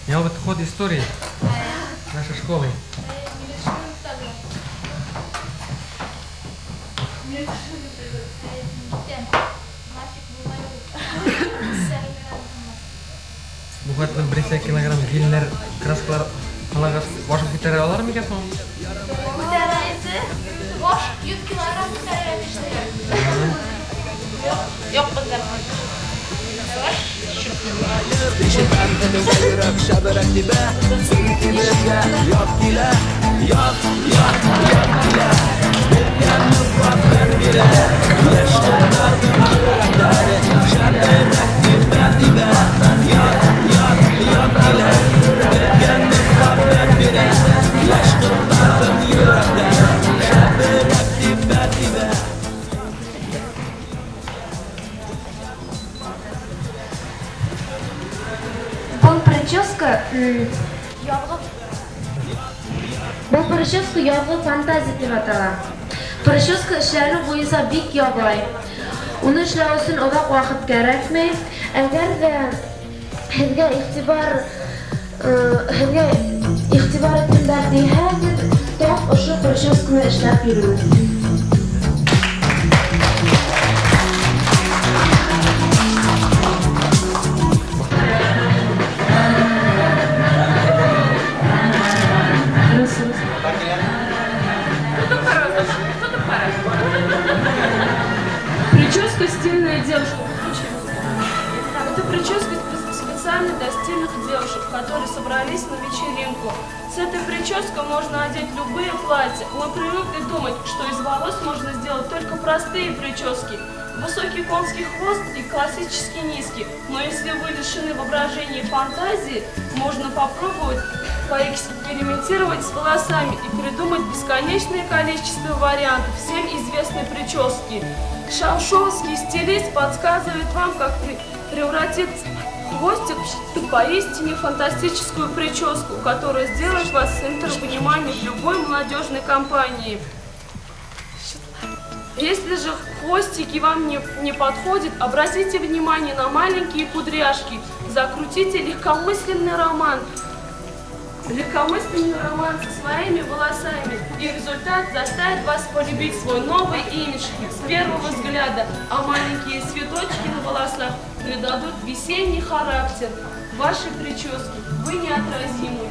Я вот ход истории нашей школы. Buatın berisi kilogram giller krasklar alagas washing gitar alar mı kesin? Gitaraydı. Boş 100 kilogram gitar yapmışlar. Yok bakalım. Bu прическа yog'li fantaziya deb ataladi. Прическа ishlari bu esa bek yog'li. Uni ishlash uchun uzoq vaqt kerakmi? Agarda sizga ixtibor etimdan deyhadir, to'q o'sha прическаны ishlab yuramiz. Прическа стильная девушка. Это прическа специально для стильных девушек, которые собрались на вечеринку. С этой прической можно одеть любые платья. Мы привыкли думать, что из волос можно сделать только простые прически. Высокий конский хвост и классически низкий. Но если вы лишены воображения и фантазии, можно попробовать поэкспериментировать с волосами и придумать бесконечное количество вариантов всем известной прически. Шаушовский стилист подсказывает вам, как превратить хвостик в поистине фантастическую прическу, которая сделает вас центром внимания в любой молодежной компании. Если же хвостики вам не подходят, обратите внимание на маленькие кудряшки, закрутите легкомысленный роман со своими волосами, и результат заставит вас полюбить свой новый имидж с первого взгляда, а маленькие цветочки на волосах придадут весенний характер вашей прическе. Вы неотразимы.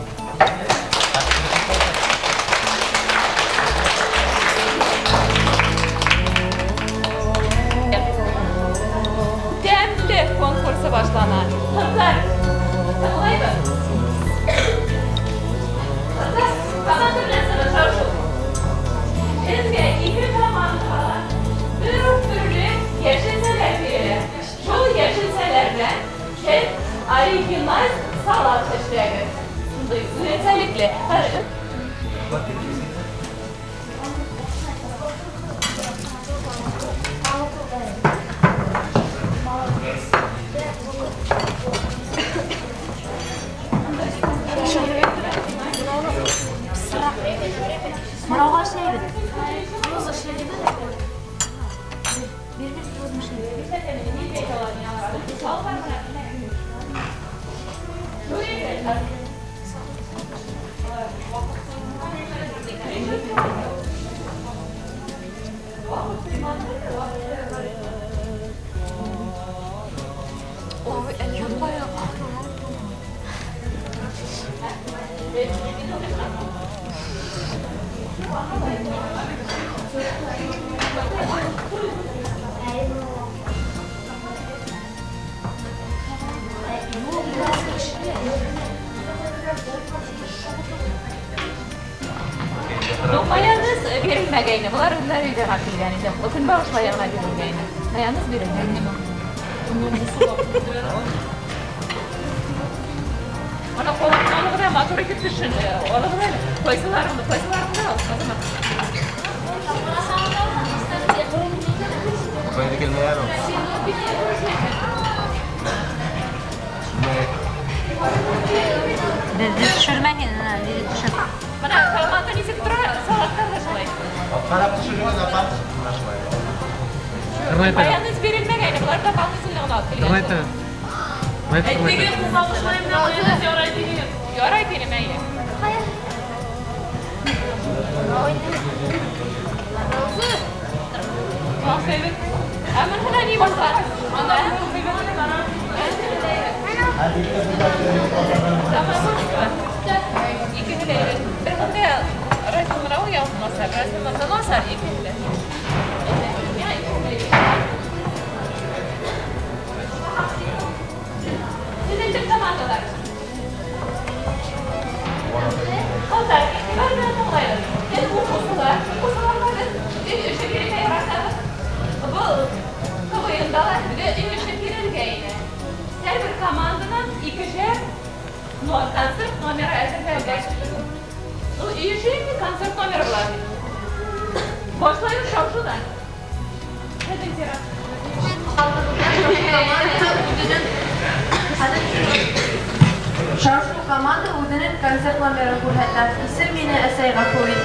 Demli konkursu başlanar. Kızlar, saklayın. Komanda bilen sana çalışın. Sizge iki komanda bir türlü yeşilseler verir. Şu yeşilselerden hep original salat işleri. Üreteli bile. Mayonez verilmegeyni, bular ünler uyda hakilgani, o gün bağışlayanlar verilmegeyni. Mayonez verilmegeyni. Ona kolaklarını da motoru gitmişsin, onu da koysalarımda al, o zaman. Böyle gelme yer olsun. Dedi düşürmeyin, dedi düşür. Bana kalamandan izin tura salatlar da şolay. Taraf düşürüyor da part uğraşmayın. Karena itu. Mayonez verilmegeyni, bular da bağlısını alıp Karena geldi. itu. Baik, karena itu. Ettiğin bu kavuşmayı ne mayonez yoraydığı. Yoray benim eyle. Aferin. Aman hana ni bakar. İki hele. Ben de resimleri o yapmasa, resimleri nasıl iki hele. Sizin için zamanlar. Onlar ben de anlayalım. Yani bu kusurlarda şekeri yaratır. Bu yıldalar bir de şekeri gayne. Her bir komandanın ikişer konser numara elde. O iyi şey mi konser numara var? Başlayın şapşudan. Hadi Zira. شارجو كماندا ودنت كانسر نمبر كلها تفسير من أساي غفوي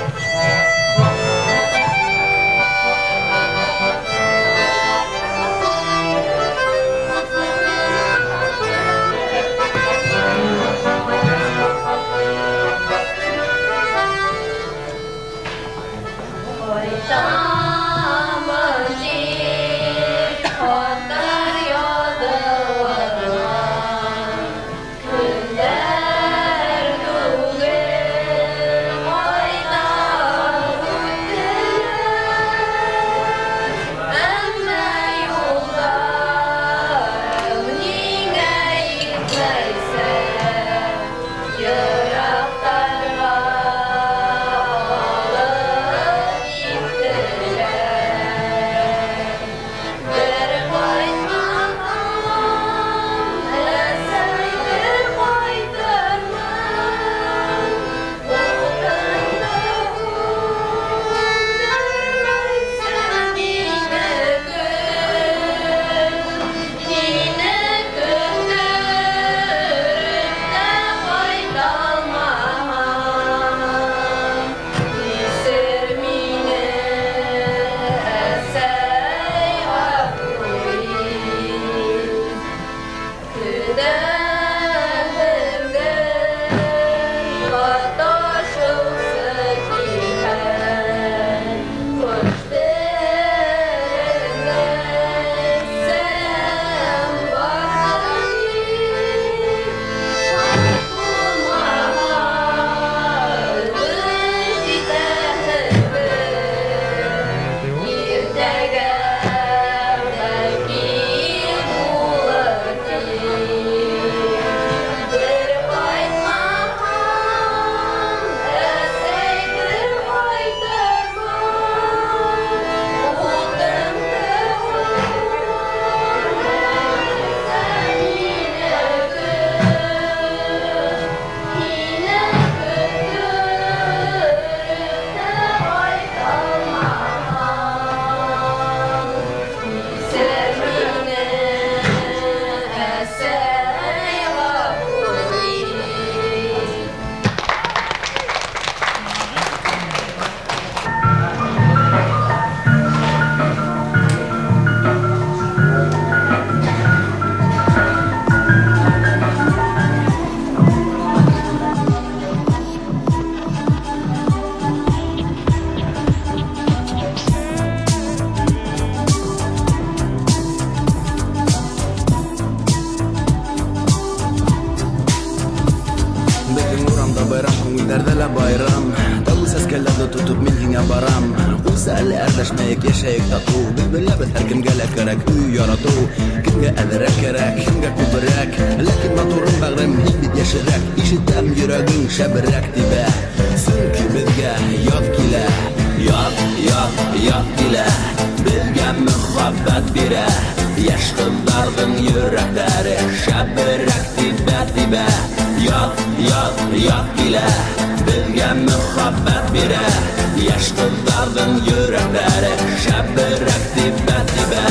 Bayramda bayram ko'ngillarda la bayram Davul seskelerde tutup men yine baram Uysalli erleşmeyik yaşayık tatuv Bilbilla biz her kimge le kerek Uy yaratuv Kimge ederek kerek Kimge kübürek Lakin motorun bağrım hiç bit yaşırek İşitem yüreğin şebirek dibe Çünkü bizge yat gile Yat gile Bizge muhabbet bire Yaş kızlardın yürekleri Şebirek dibe Yat gile Bizge muhabbet bire Yaş kızlardın yürekleri Şebirek dibe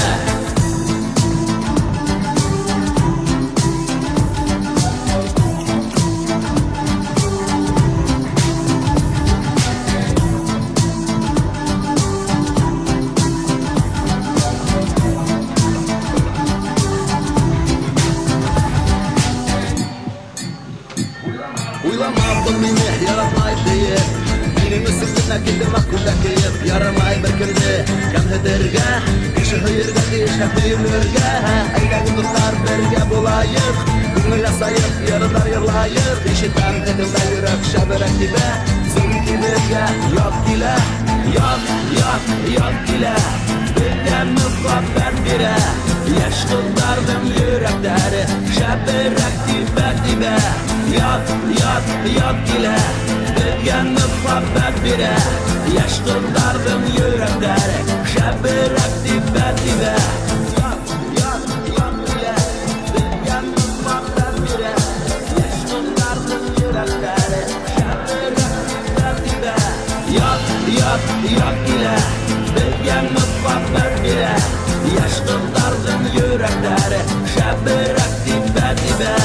Uylamadım beni yaratmayıp deyip Benim üstüne gittim akılda keyip Yaramay bir kimdi Kamhedirge Kişi hıyırga dişe büyümürge Eylegi dostlar birge bulayık Gönül asayıp yarılar yırlayıp İşitem edimde yürek şebirek dibe Zümki birge yat gile Yat gile Birge muhabbet bire Yaş kızlardım yürekleri Şebirek dibe Yat gile Birge muhabbet bire Yaş kızlardım yürekleri Şebirek dibe Yat gile Birge muhabbet bire Yaş kızlardım yürekleri Şebirek dibe Yat gile Birge muhabbet bire Yaş kızlardım yürekleri Şebirek dibe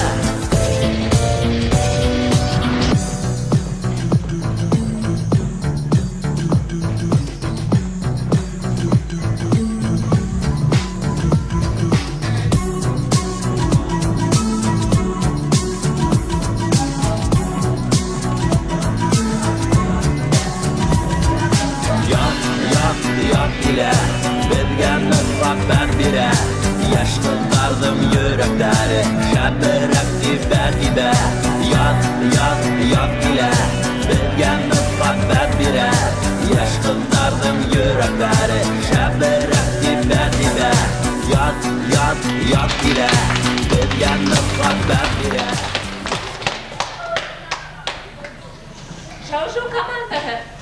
Yat gile Bizge muhabbet bire Yaş kızlardım yürekleri Şebirek dibe Yat gile Bizge muhabbet bire Yaş kızlardım yürekleri Şebirek dibe Yat gile Bizge muhabbet bire Şavşu kamandağı.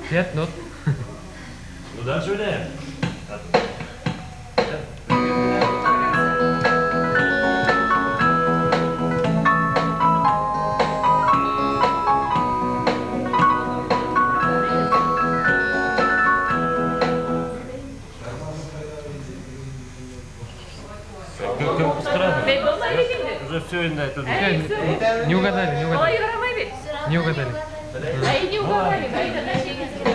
Fiyat not. Udah sudah. Уже все это. Не угадали, не угадали. Не угадали.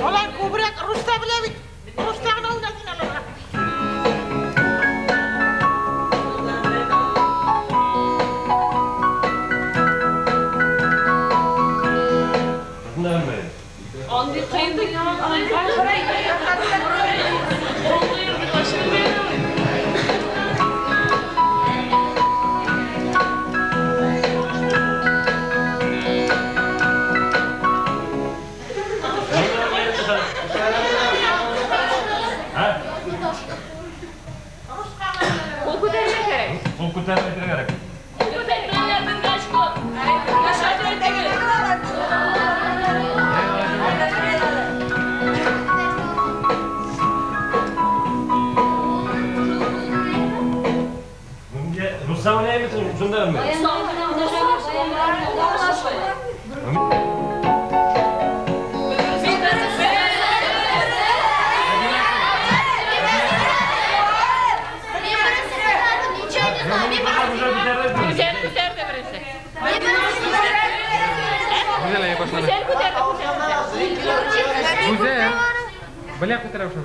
Ulan kubrak Rus'ta bile bit. Rus'ta ne oldu lan? Nerede? Andi kıydı ya. Kurtarma gerek. Rus'a ne yapıyorsun? Şundan mı? Güzel ya başladı. Güzel. Bırak kurtaralım şunu.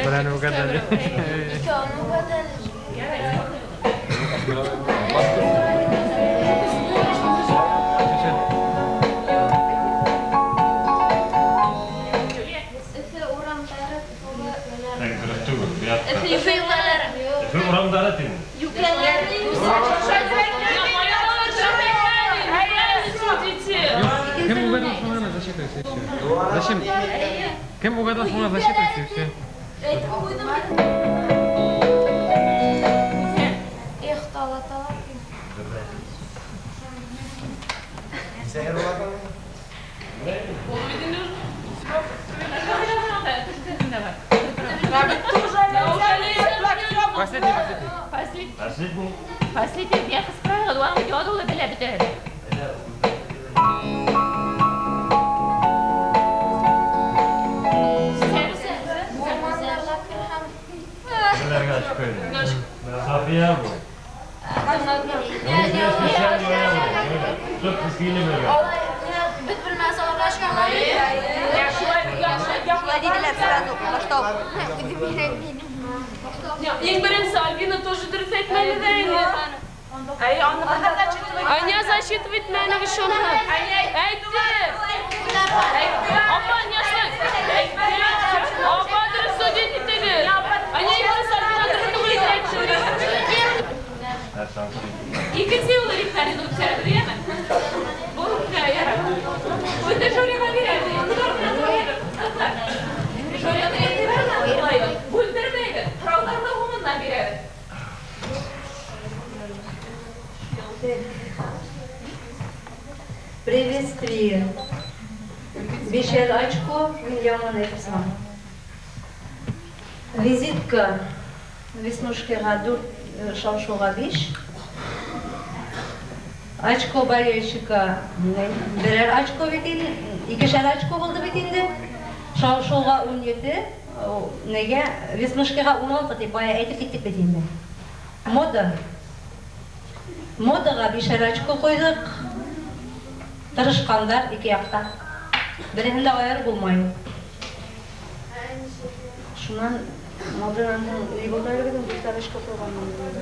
Berani ugadali. Hur oran daratin? Кем угадал, что надо засчитывается и все. Зачем? Кем угадал, что надо засчитывается и все. Последний век исправил, он уйдет, бля, бля. köyde. Safiye bu. Çok kıskıyla böyle. Biz bilmez uğraşmalar. Şulay dediler sırada başta. En birinci Альбина тоже дұрыс айтмайды да енді. Аня засчитывает мені үшін. Айтты. Апа, не шулай. Апа, дұрыс сөйлейді етеді. Аня екінші Альбина дұрыс сөйлейді айтты. İkisi olur iftarın uçarı değil mi? Bu hikaye. Bu da şuraya verirdi. Şuraya verirdi. Buldurdaydı. Krallarla humundan verirdi. Приветствие. Вечер очко, миллион написано. Визитка. Веснушки гадур шалшуга биш. Очко болельщика. Берер очко битин. İkişer очко buldu bitindi. Шалшуга 17. Неге? Веснушкига 16 деп бая айтып кеттік битинде. Мода. Модаға бишер очко қойдық. Тырышқандар екі яқта. Бірінде айыр болмайды. Шунан моданың риболдары кеден бишер очко қойғаннан болды.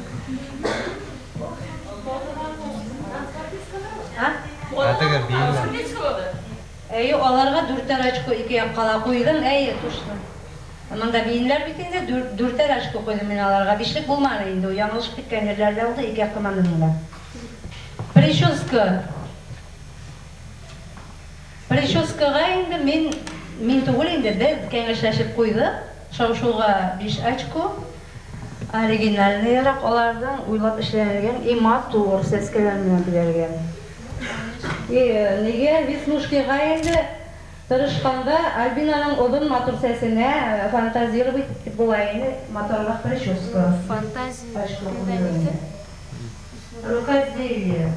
Атыгар бейінлер. Әйі, оларға 4 очко екі яққала қойдым, әйі, тұшты. Мында бейінлер бітінде 4 очко қойдым мен оларға. Бишлік болмады енді, яңылшық кеткен жерлерде oldu, екі яқ командасында. Прическаға енді мен түгіл енді біз кеңешләшіп қойды. Шау-шуға 5 очко. Оригинальныйрақ олардың ойлап ішленген имат туғыр сәскелермен білерген. Неге Веснушкиға енді тырышқанда Альбинаның одын матур сәсіне фантазировать болайын моторлық прическа. Фантазия. Рукоделие.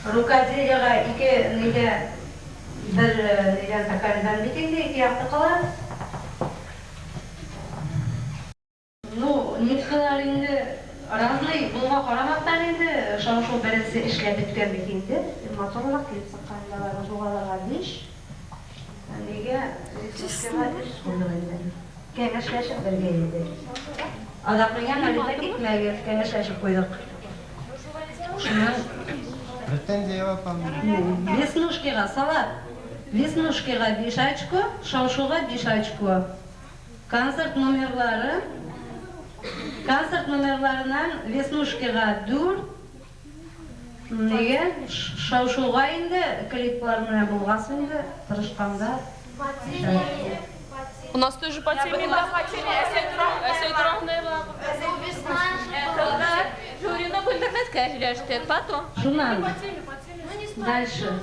Рукоделиеға екі неге бір неден такардан бетінде екі яқты қалар. Ну, ниткалар енді разный болға қарамақтан енді шау-шау бірісі ішлеп біткен бетінде. Моторлық келіп саққандаларға жоғаларға 5. Неге Веснушкиға 3 қойдық енді. Кеңешләшіп бірге енді. Адақлыған әлігі кетмәге кеңешләшіп қойдық. Претензия yapalım. Веснушкиға салат. Веснушкиға 5 очко, шау-шуға 5 очко. Концерт номерларынан Веснушкиға 4. Неге? Шау-шуға енді клипларына болғасын енді тырышқанда. У нас тоже по теме. Әсей тұрағындай Журина бүлдірмет кәжіләшті. Потом. Шунан. Дальше.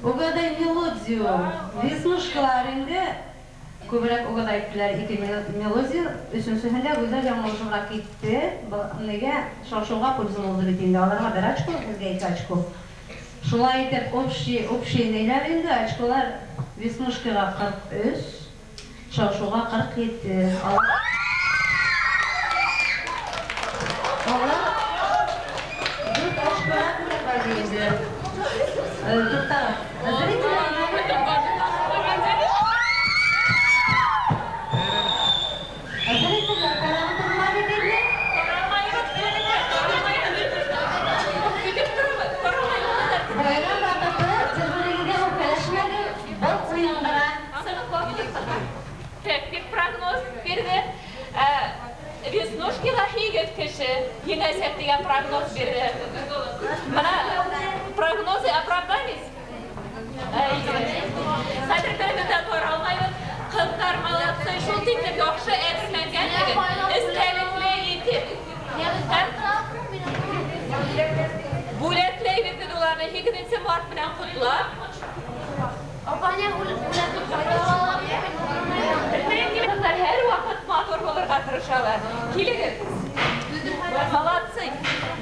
Угадай мелодию. Веснушкалар енді көбірек угадайттылар 2 мелодия. Үшіншісінде өзі жаңылшыға кетті. Неге шау-шуға пользын олды бетінде. Аларға 1 очко, бізге 2 очко. Шулай етіп общий нейлер енді очколар Веснушкиға 43, шау-шуға 47. Олар 4 очкоға көріп бәлейді. Тұқтағы. Веснушкиға хигет кіші, ең әсет деген прогноз берді. Мына прогнозы оправдались. Сәдірдерімізді қор алмайды. Қылдар молодцы, шул титтер жоқшы әдірленген еді. Істәліклі етіп. Бүлетлей бетті оларны 2-ші март білен құтлап. Bilməyən hər vaxt motor olurға tırışalar. Kiligir. Молодцы.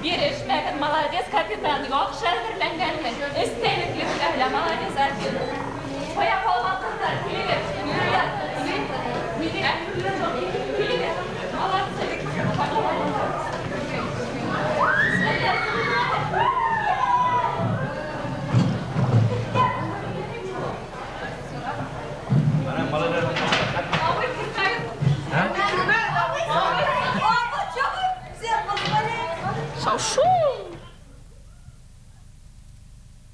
Берешмәген, молодец, капитан. Яқшы әзірләнгәнмен. Істәліклі біләлі, молодец, Альбин. Қоя қалған қыздар, kiligir. Kiligir. Молодцы. Шау-шу!